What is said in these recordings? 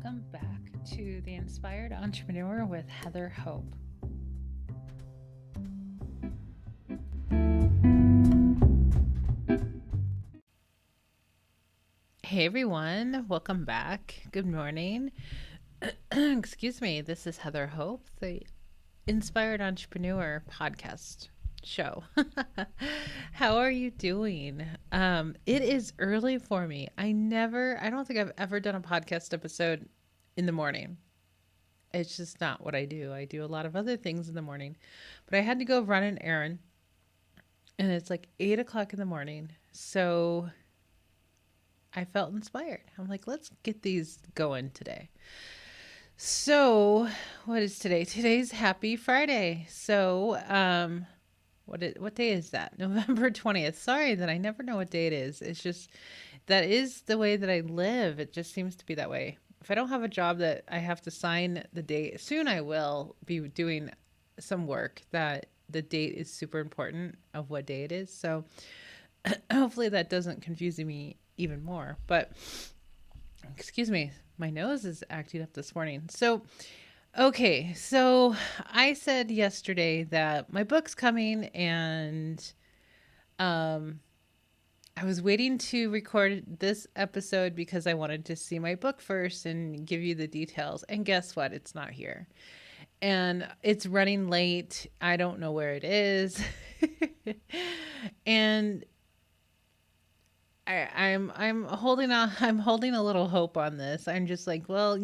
Welcome back to The Inspired Entrepreneur with Heather Hope. Hey everyone, welcome back. Good morning. Excuse me, this is Heather Hope, the Inspired Entrepreneur podcast show. How are you doing? It is early for me. I don't think I've ever done a podcast episode in the morning. It's just not what I do. I do a lot of other things in the morning, but I had to go run an errand and it's like 8 o'clock in the morning. So I felt inspired. I'm like, let's get these going today. So what is today? Today's Happy Friday. So, what day is that? November 20th. Sorry that I never know what day it is. It's just, that is the way that I live. It just seems to be that way. If I don't have a job that I have to sign the date, soon I will be doing some work that the date is super important of what day it is. So hopefully that doesn't confuse me even more. But excuse me, my nose is acting up this morning. So I said yesterday that my book's coming, and I was waiting to record this episode because I wanted to see my book first and give you the details. And guess what? It's not here. And it's running late. I don't know where it is. And I'm holding a little hope on this. I'm just like, well,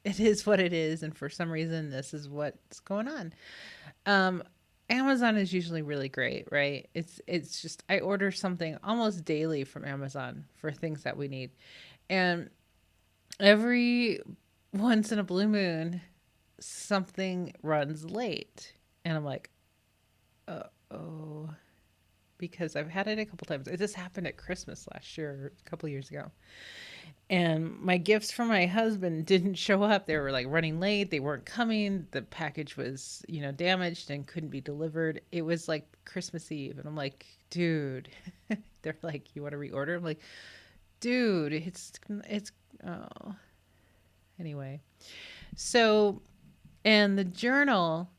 it is what it is, and for some reason this is what's going on. Amazon is usually really great, right? It's just, I order something almost daily from Amazon for things that we need. And every once in a blue moon, something runs late. And I'm like, uh-oh. Because I've had it a couple times. It just happened at Christmas last year, a couple years ago. And my gifts for my husband didn't show up. They were like running late. They weren't coming. The package was, damaged and couldn't be delivered. It was like Christmas Eve. And I'm like, dude, they're like, you want to reorder? I'm like, dude, oh, anyway. So, and the journal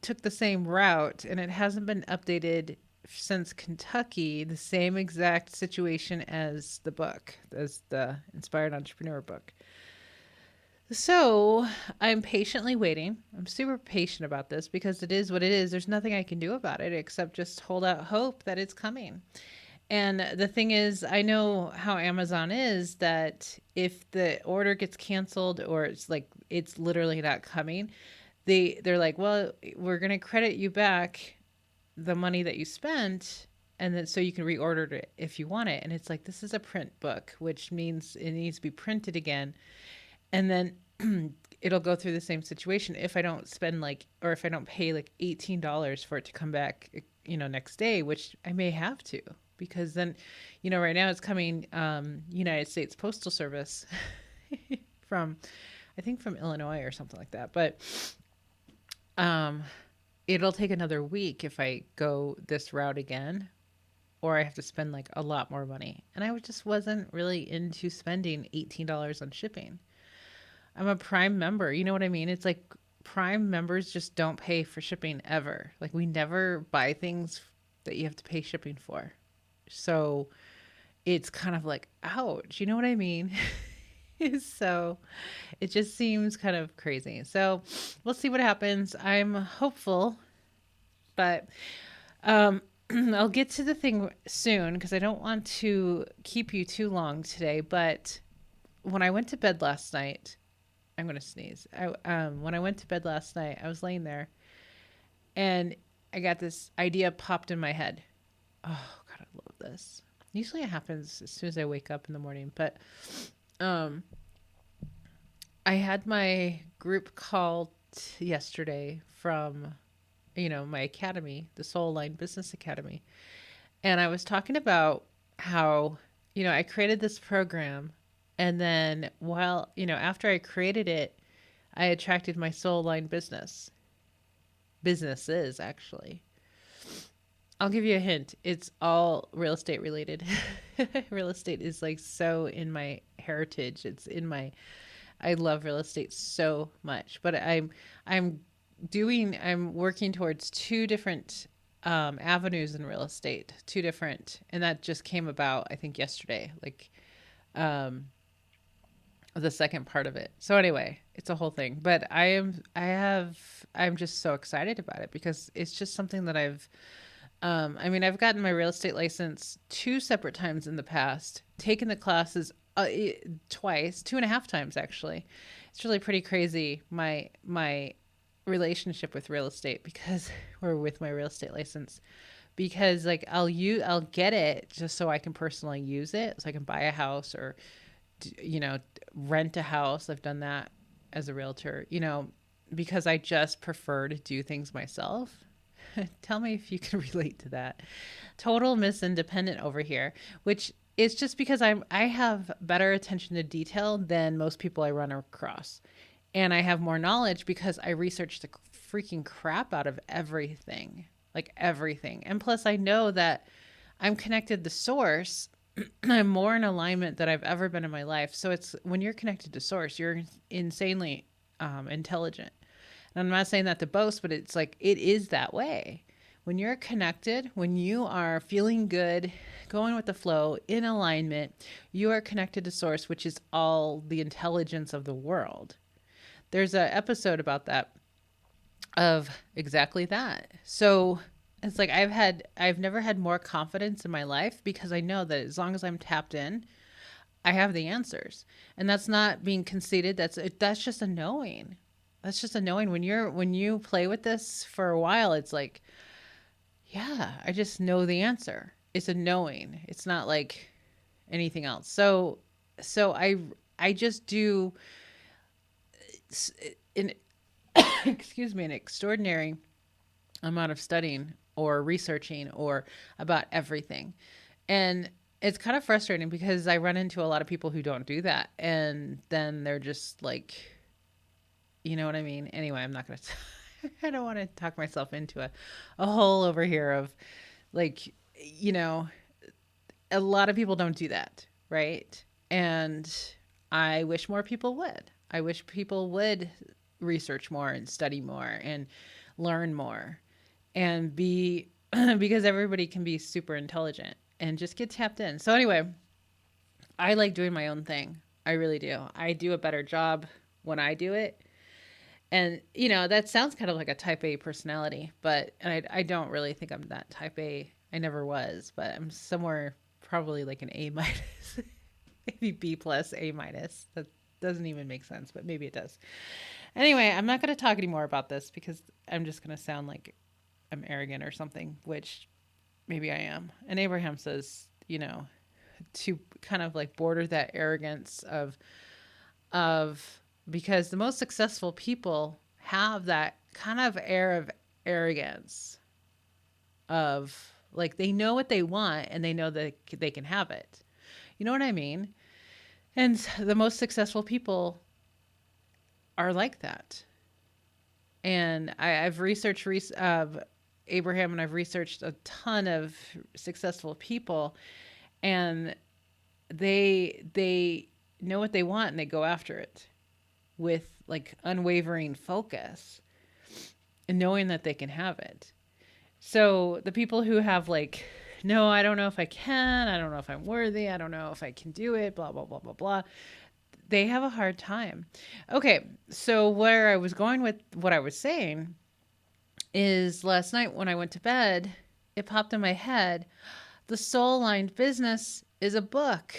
took the same route, and it hasn't been updated since Kentucky, the same exact situation as the book, as the Inspired Entrepreneur book. So I'm patiently waiting. I'm super patient about this because it is what it is. There's nothing I can do about it except just hold out hope that it's coming. And the thing is, I know how Amazon is, that if the order gets canceled or it's literally not coming, they're like, well, we're going to credit you back the money that you spent, and then so you can reorder it if you want it. And it's like, this is a print book, which means it needs to be printed again. And then it'll go through the same situation if I don't spend or if I don't pay like $18 for it to come back, next day, which I may have to, because then, right now it's coming, United States Postal Service from Illinois or something like that. But, it'll take another week if I go this route again, or I have to spend a lot more money. And I just wasn't really into spending $18 on shipping. I'm a Prime member. You know what I mean? It's like Prime members just don't pay for shipping ever. Like, we never buy things that you have to pay shipping for. So it's kind of like, ouch. You know what I mean? So it just seems kind of crazy. So we'll see what happens. I'm hopeful, but I'll get to the thing soon because I don't want to keep you too long today. But when I went to bed last night, I'm going to sneeze. When I went to bed last night, I was laying there and I got this idea popped in my head. Oh, God, I love this. Usually it happens as soon as I wake up in the morning, but I had my group call yesterday from, my academy, the Soul Line Business Academy. And I was talking about how, I created this program, and then after I created it, I attracted my Soul Line businesses actually. I'll give you a hint. It's all real estate related. Real estate is like so in my heritage. It's in my I love real estate so much. But I'm I'm working towards two different avenues in real estate. Two different, and that just came about I think yesterday. Like um the second part of it. So anyway, it's a whole thing. But I'm just so excited about it because it's just something that I mean, I've gotten my real estate license two separate times in the past, taken the classes twice, two and a half times actually. It's really pretty crazy my relationship with real estate because or with my real estate license because like I'll get it just so I can personally use it, so I can buy a house or you know, rent a house. I've done that as a realtor, you know, because I just prefer to do things myself. Tell me if you can relate to that. Total Miss Independent over here, which is just because I have better attention to detail than most people I run across. And I have more knowledge because I research the freaking crap out of everything. Like everything. And plus I know that I'm connected to source. I'm more in alignment than I've ever been in my life. So it's when you're connected to source, you're insanely intelligent. And I'm not saying that to boast, but it's like it is that way. When you're connected, when you are feeling good, going with the flow, in alignment, you are connected to source, which is all the intelligence of the world. There's an episode about that, of exactly that. So it's like I've never had more confidence in my life because I know that as long as I'm tapped in, I have the answers. And that's not being conceited. That's just a knowing. That's just a knowing. When you play with this for a while, it's like, yeah, I just know the answer. It's a knowing. It's not like anything else. So I just do an excuse me, an extraordinary amount of studying or researching or about everything. And it's kind of frustrating because I run into a lot of people who don't do that. And then they're just like, you know what I mean? Anyway, I'm not going to, I don't want to talk myself into a hole over here of like, you know, a lot of people don't do that. Right. And I wish more people would. I wish people would research more and study more and learn more and be because everybody can be super intelligent and just get tapped in. So anyway, I like doing my own thing. I really do. I do a better job when I do it. And you know, that sounds kind of like a type A personality, but I don't really think I'm that type A. I never was, but I'm somewhere probably like an A minus, maybe B plus, A minus. That doesn't even make sense, but maybe it does. Anyway, I'm not going to talk anymore about this because I'm just going to sound like I'm arrogant or something, which maybe I am. And Abraham says, you know, to kind of like border that arrogance of because the most successful people have that kind of air of arrogance of like they know what they want and they know that they can have it. You know what I mean? And the most successful people are like that. And I've researched Abraham, and I've researched a ton of successful people, and they know what they want and they go after it with like unwavering focus and knowing that they can have it. So the people who have like, no, I don't know if I can, I don't know if I'm worthy, I don't know if I can do it, blah, blah, blah, blah, blah. They have a hard time. Okay, so where I was going with what I was saying is last night when I went to bed, it popped in my head, The Soul Aligned Business is a book.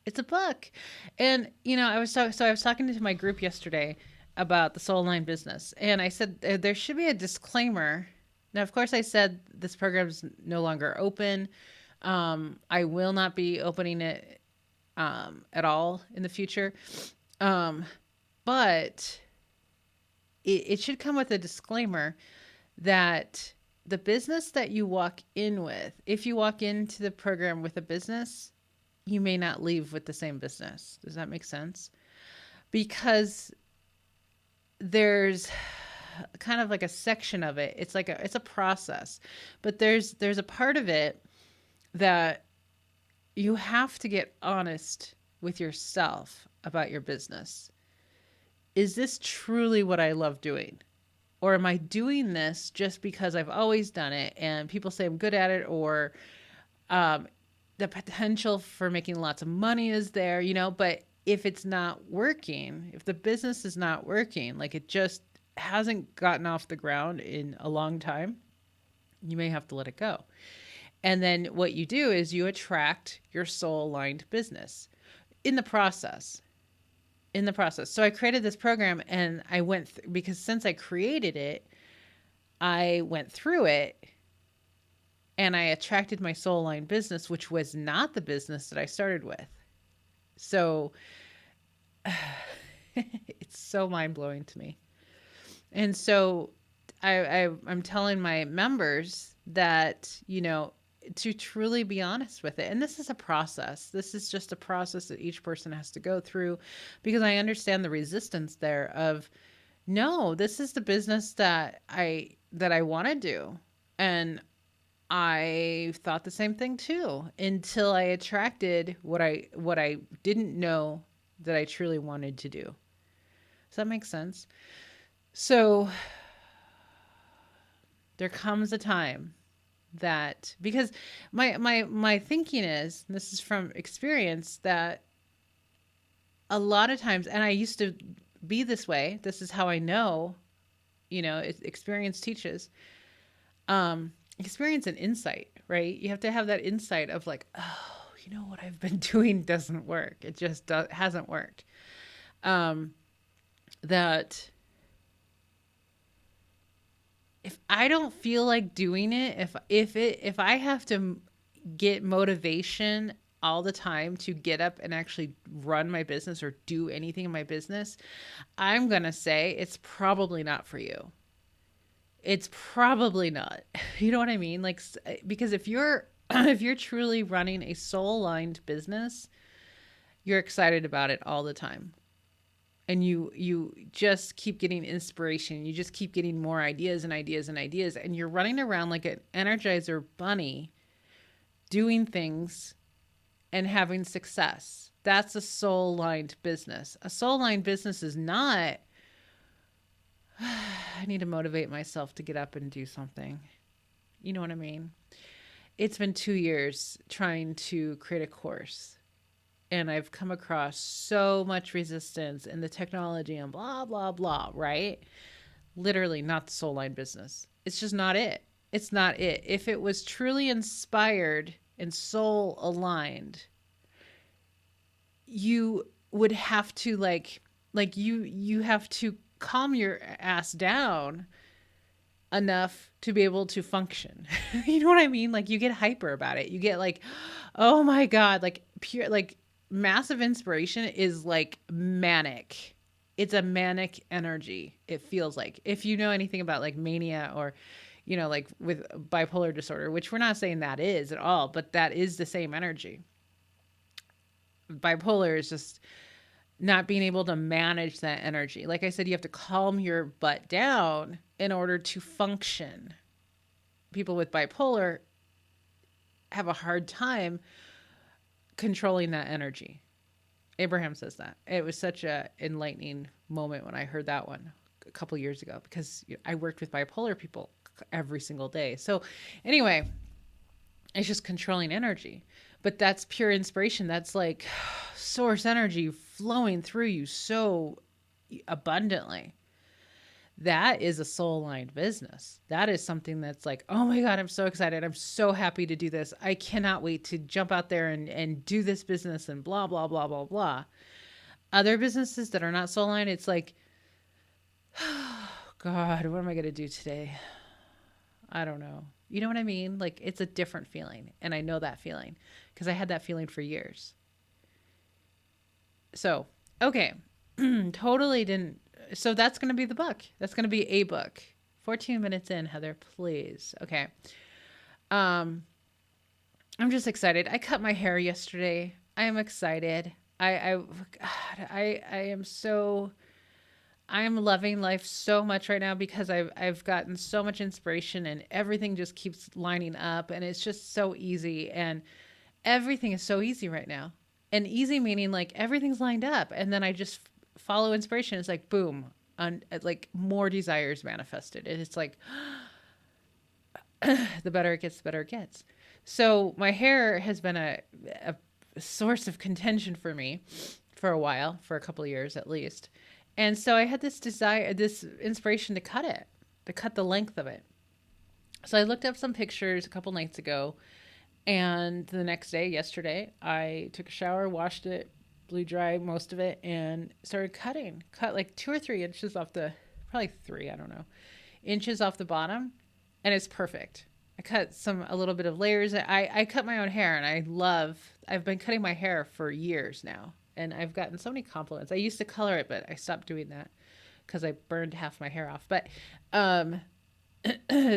It's a book. And, you know, I was talking to my group yesterday about the Soul Aligned Business. And I said there should be a disclaimer. Now, of course, I said this program is no longer open. I will not be opening it at all in the future. But it should come with a disclaimer that the business that you walk in with, if you walk into the program with a business, you may not leave with the same business. Does that make sense? Because there's kind of like a section of it. It's like it's a process, but there's a part of it that you have to get honest with yourself about your business. Is this truly what I love doing? Or am I doing this just because I've always done it and people say I'm good at it, or um, the potential for making lots of money is there, but if it's not working, if the business is not working, like it just hasn't gotten off the ground in a long time, you may have to let it go. And then what you do is you attract your soul aligned business in the process. So I created this program and I went because since I created it, I went through it and I attracted my soul aligned business, which was not the business that I started with. So it's so mind blowing to me. And so I'm telling my members that, to truly be honest with it. And this is a process. This is just a process that each person has to go through, because I understand the resistance there of, no, this is the business that I want to do. And I thought the same thing too, until I attracted what I didn't know that I truly wanted to do. Does that make sense? So there comes a time that, because my thinking is, and this is from experience, that a lot of times, and I used to be this way, this is how I know, experience teaches, experience and insight, right? You have to have that insight of like, oh, what I've been doing doesn't work. It just hasn't worked. That if I don't feel like doing it, if I have to get motivation all the time to get up and actually run my business or do anything in my business, I'm going to say it's probably not for you. It's probably not. You know what I mean? Like, because if you're truly running a soul-aligned business, you're excited about it all the time. And you just keep getting inspiration. You just keep getting more ideas and ideas and ideas. And you're running around like an Energizer bunny doing things and having success. That's a soul-aligned business. A soul-aligned business is not, I need to motivate myself to get up and do something. You know what I mean? It's been 2 years trying to create a course. And I've come across so much resistance in the technology and blah, blah, blah, right? Literally not the soul line business. It's just not it. It's not it. If it was truly inspired and soul aligned, you would have to you have to calm your ass down enough to be able to function. You know what I mean? Like you get hyper about it. You get like, oh my God, like pure, like massive inspiration is like manic. It's a manic energy. It feels like, if you know anything about like mania or, like with bipolar disorder, which we're not saying that is at all, but that is the same energy. Bipolar is just not being able to manage that energy. Like I said, you have to calm your butt down in order to function. People with bipolar have a hard time controlling that energy. Abraham says that. It was such a enlightening moment when I heard that one a couple years ago, because I worked with bipolar people every single day. So anyway, it's just controlling energy. But that's pure inspiration. That's like source energy flowing through you so abundantly. That is a soul-aligned business. That is something that's like, oh my God, I'm so excited. I'm so happy to do this. I cannot wait to jump out there and do this business and blah, blah, blah, blah, blah. Other businesses that are not soul-aligned, it's like, oh God, what am I going to do today? I don't know. You know what I mean? Like, it's a different feeling. And I know that feeling because I had that feeling for years. So, okay. Totally didn't. So that's going to be the book. That's going to be a book. 14 minutes in, Heather, please. Okay. I'm just excited. I cut my hair yesterday. I am excited. I am so I'm loving life so much right now because I've gotten so much inspiration and everything just keeps lining up and it's just so easy and everything is so easy right now. And easy meaning like everything's lined up and then I just follow inspiration. It's like boom, on like more desires manifested. And it's like the better it gets, the better it gets. So my hair has been a source of contention for me for a while, for a couple of years at least. And so I had this desire, this inspiration to cut it, to cut the length of it. So I looked up some pictures a couple nights ago, and the next day, yesterday, I took a shower, washed it, blew dry most of it, and started cutting. Cut like 2 or 3 inches off the, probably three, I don't know, inches off the bottom, and it's perfect. I cut a little bit of layers. I cut my own hair and I've been cutting my hair for years now. And I've gotten so many compliments. I used to color it, but I stopped doing that because I burned half my hair off. But um,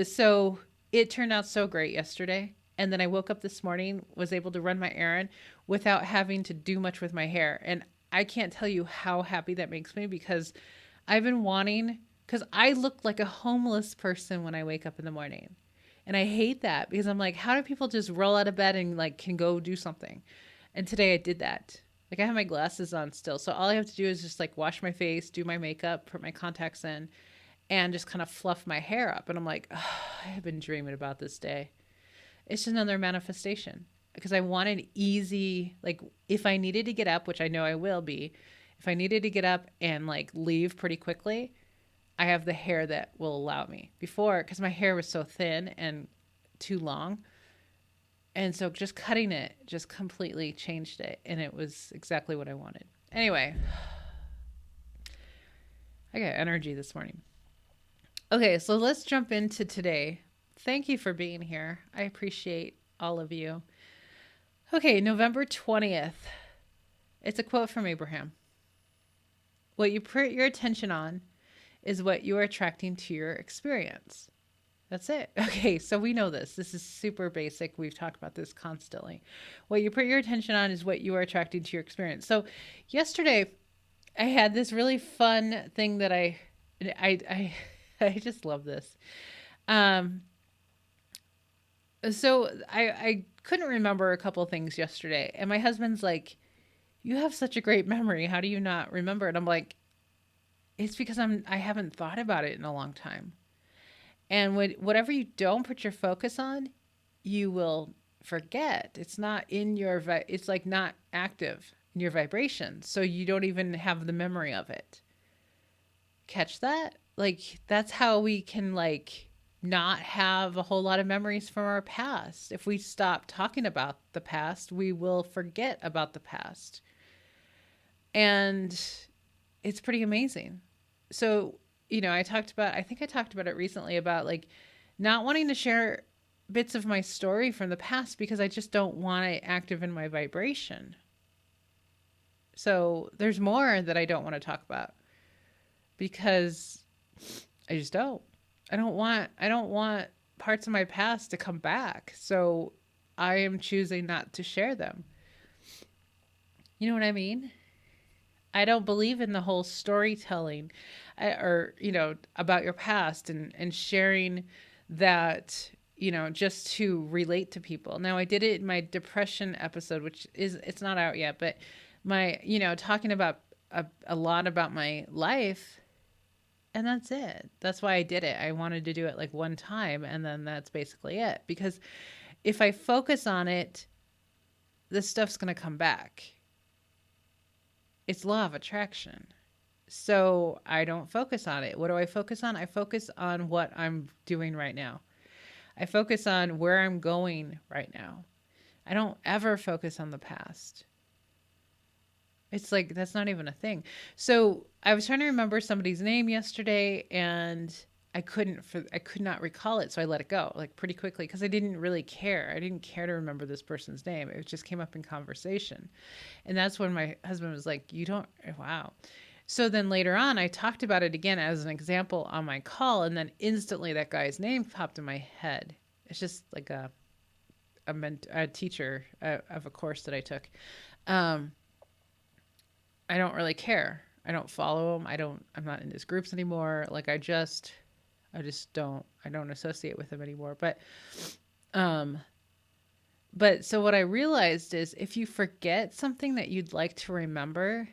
so it turned out so great yesterday. And then I woke up this morning, was able to run my errand without having to do much with my hair. And I can't tell you how happy that makes me because I've been wanting, because I look like a homeless person when I wake up in the morning. And I hate that because I'm like, how do people just roll out of bed and like can go do something? And today I did that. Like I have my glasses on still. So all I have to do is just like wash my face, do my makeup, put my contacts in, and just kind of fluff my hair up. And I'm like, oh, I have been dreaming about this day. It's just another manifestation because I wanted easy, like if I needed to get up, which I know I will be, if I needed to get up and like leave pretty quickly, I have the hair that will allow me. Before, because my hair was so thin and too long. And so just cutting it just completely changed it. And it was exactly what I wanted. Anyway, I got energy this morning. Okay, so let's jump into today. Thank you for being here. I appreciate all of you. Okay, November 20th. It's a quote from Abraham. What you put your attention on is what you are attracting to your experience. That's it. Okay, so we know this. This is super basic. We've talked about this constantly. What you put your attention on is what you are attracting to your experience. So yesterday, I had this really fun thing that I I just love this. Um, so I couldn't remember a couple of things yesterday, and my husband's like, "You have such a great memory. How do you not remember it?" I'm like, "It's because I haven't thought about it in a long time." And whatever you don't put your focus on, you will forget. It's not in your it's like not active in your vibration, so you don't even have the memory of it. Catch that? Like that's how we can like not have a whole lot of memories from our past. If we stop talking about the past, we will forget about the past. And it's pretty amazing. So, I think I talked about it recently about like not wanting to share bits of my story from the past because I just don't want it active in my vibration. So there's more that I don't want to talk about because I just don't. I don't want parts of my past to come back. So I am choosing not to share them. You know what I mean? I don't believe in the whole storytelling or, about your past and sharing that, just to relate to people. Now, I did it in my depression episode, it's not out yet, but talking about a lot about my life. And that's it. That's why I did it. I wanted to do it like one time, and then that's basically it. Because if I focus on it, this stuff's going to come back. It's law of attraction. So I don't focus on it. What do I focus on? I focus on what I'm doing right now. I focus on where I'm going right now. I don't ever focus on the past. It's like, that's not even a thing. So I was trying to remember somebody's name yesterday and I could not recall it. So I let it go like pretty quickly because I didn't really care. I didn't care to remember this person's name. It just came up in conversation. And that's when my husband was like, wow. So then later on, I talked about it again as an example on my call. And then instantly that guy's name popped in my head. It's just like a teacher of a course that I took. I don't really care. I don't follow him. I'm not in his groups anymore. Like I don't associate with him anymore. Um, but so what I realized is if you forget something that you'd like to remember,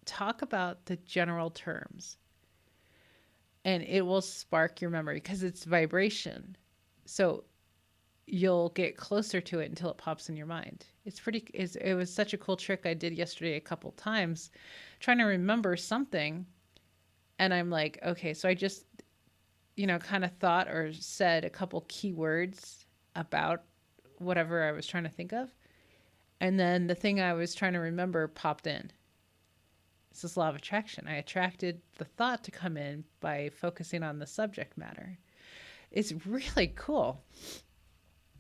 talk about the general terms and it will spark your memory because it's vibration. So you'll get closer to it until it pops in your mind. It was such a cool trick I did yesterday a couple times trying to remember something. And I'm like, okay, so I just, kind of thought or said a couple key words about whatever I was trying to think of. And then the thing I was trying to remember popped in. It's this law of attraction. I attracted the thought to come in by focusing on the subject matter. It's really cool.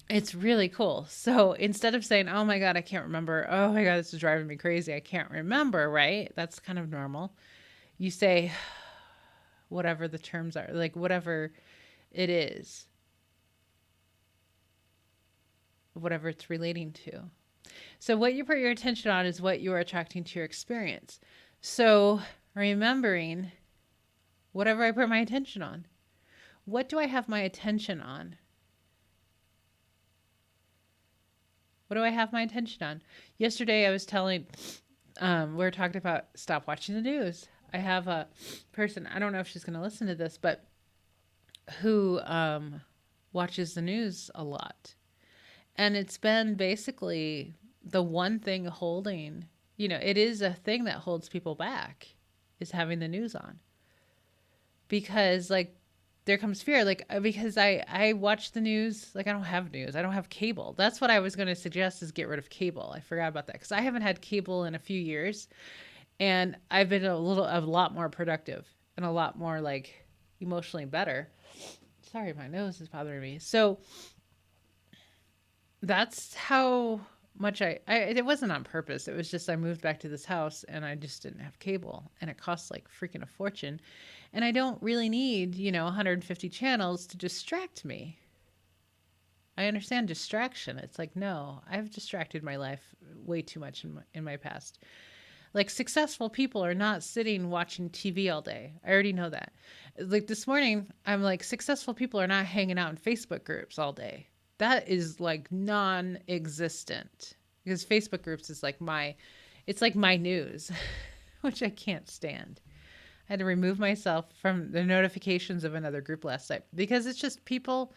It's really cool. So instead of saying, oh my God, I can't remember. Oh my God, this is driving me crazy. I can't remember, right? That's kind of normal. You say whatever the terms are, like whatever it is, whatever it's relating to. So what you put your attention on is what you are attracting to your experience. So remembering whatever I put my attention on. What do I have my attention on? What do I have my attention on? Yesterday I was telling, we were talking about stop watching the news. I have a person, I don't know if she's going to listen to this, but who watches the news a lot. And it's been basically the one thing holding, it is a thing that holds people back is having the news on. Because like there comes fear, like because I watch the news, like I don't have news, I don't have cable. That's what I was going to suggest is get rid of cable. I forgot about that because I haven't had cable in a few years, and I've been a lot more productive and a lot more like emotionally better. Sorry, my nose is bothering me. So that's how much I it wasn't on purpose. It was just I moved back to this house and I just didn't have cable, and it costs like freaking a fortune. And I don't really need, 150 channels to distract me. I understand distraction. It's like, no, I've distracted my life way too much in my past. Like successful people are not sitting watching TV all day. I already know that. Like this morning, I'm like, successful people are not hanging out in Facebook groups all day. That is like non-existent because Facebook groups is like it's like my news, which I can't stand. I had to remove myself from the notifications of another group last night because it's just people,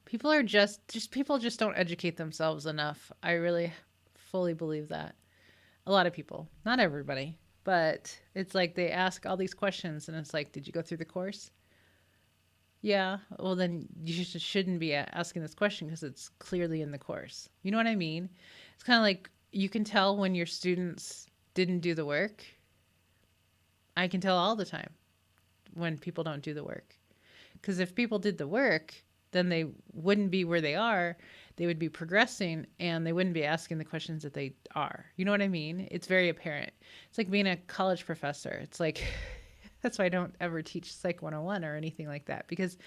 people just don't educate themselves enough. I really fully believe that. A lot of people, not everybody, but it's like they ask all these questions and it's like, did you go through the course? Yeah, well then you shouldn't be asking this question because it's clearly in the course. You know what I mean? It's kind of like you can tell when your students didn't do the work. I can tell all the time when people don't do the work. Because if people did the work, then they wouldn't be where they are. They would be progressing and they wouldn't be asking the questions that they are. You know what I mean? It's very apparent. It's like being a college professor. It's like that's why I don't ever teach Psych 101 or anything like that, because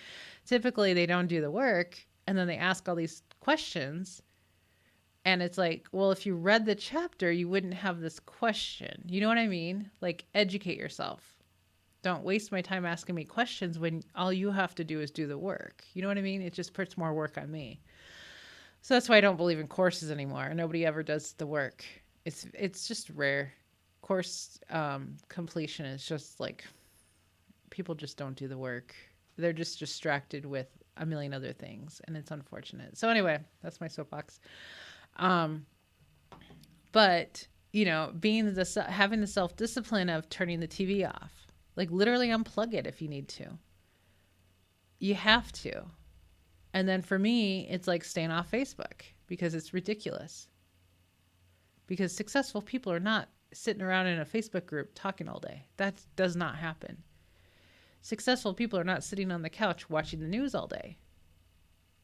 typically they don't do the work and then they ask all these questions. And it's like, well, if you read the chapter, you wouldn't have this question. You know what I mean? Like, educate yourself. Don't waste my time asking me questions when all you have to do is do the work. You know what I mean? It just puts more work on me. So that's why I don't believe in courses anymore. Nobody ever does the work. It's just rare. Course completion is just like, people just don't do the work. They're just distracted with a million other things, and it's unfortunate. So anyway, that's my soapbox. But having the self-discipline of turning the TV off, like literally unplug it if you need to. You have to. And then for me, it's like staying off Facebook because it's ridiculous. Because successful people are not sitting around in a Facebook group talking all day. That does not happen. Successful people are not sitting on the couch watching the news all day.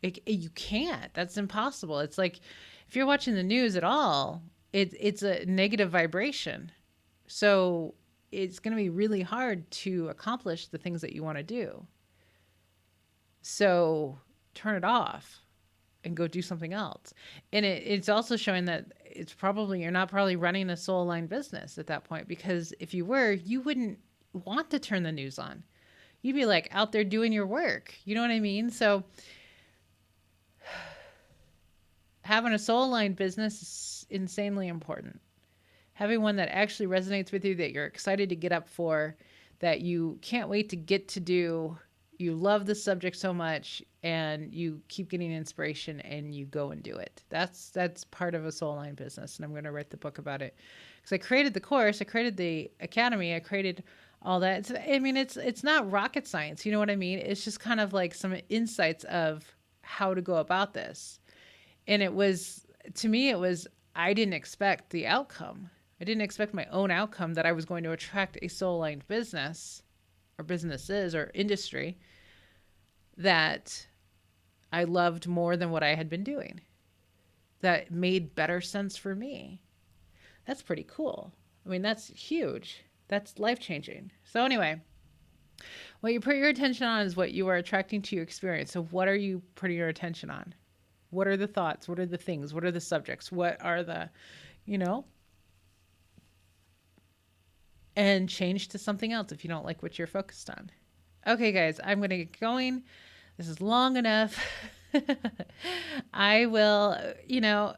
You can't. That's impossible. It's like if you're watching the news at all, it's a negative vibration. So it's going to be really hard to accomplish the things that you want to do. So turn it off. and go do something else. And it's also showing that you're not probably running a soul aligned business at that point, because if you were, you wouldn't want to turn the news on. You'd be like out there doing your work. You know what I mean? So having a soul aligned business is insanely important. Having one that actually resonates with you, that you're excited to get up for, that you can't wait to get to do. You love the subject so much and you keep getting inspiration and you go and do it. That's part of a soul line business. And I'm going to write the book about it, because I created the course, I created the academy, I created all that. It's not rocket science. You know what I mean? It's just kind of like some insights of how to go about this. And to me, I didn't expect the outcome. I didn't expect my own outcome, that I was going to attract a soul-aligned business or businesses or industry that I loved more than what I had been doing, that made better sense for me. That's pretty cool. I mean, that's huge. That's life-changing. So anyway, what you put your attention on is what you are attracting to your experience. So what are you putting your attention on? What are the thoughts? What are the things? What are the subjects? What are the, and change to something else if you don't like what you're focused on. Okay, guys, I'm going to get going. This is long enough. I will,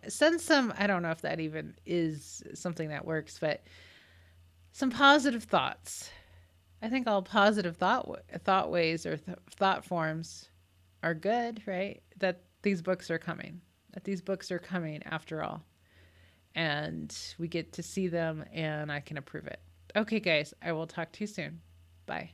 send some, I don't know if that even is something that works, but some positive thoughts. I think all positive thought ways or thought forms are good, right? That these books are coming. That these books are coming after all. And we get to see them and I can approve it. Okay, guys, I will talk to you soon. Bye.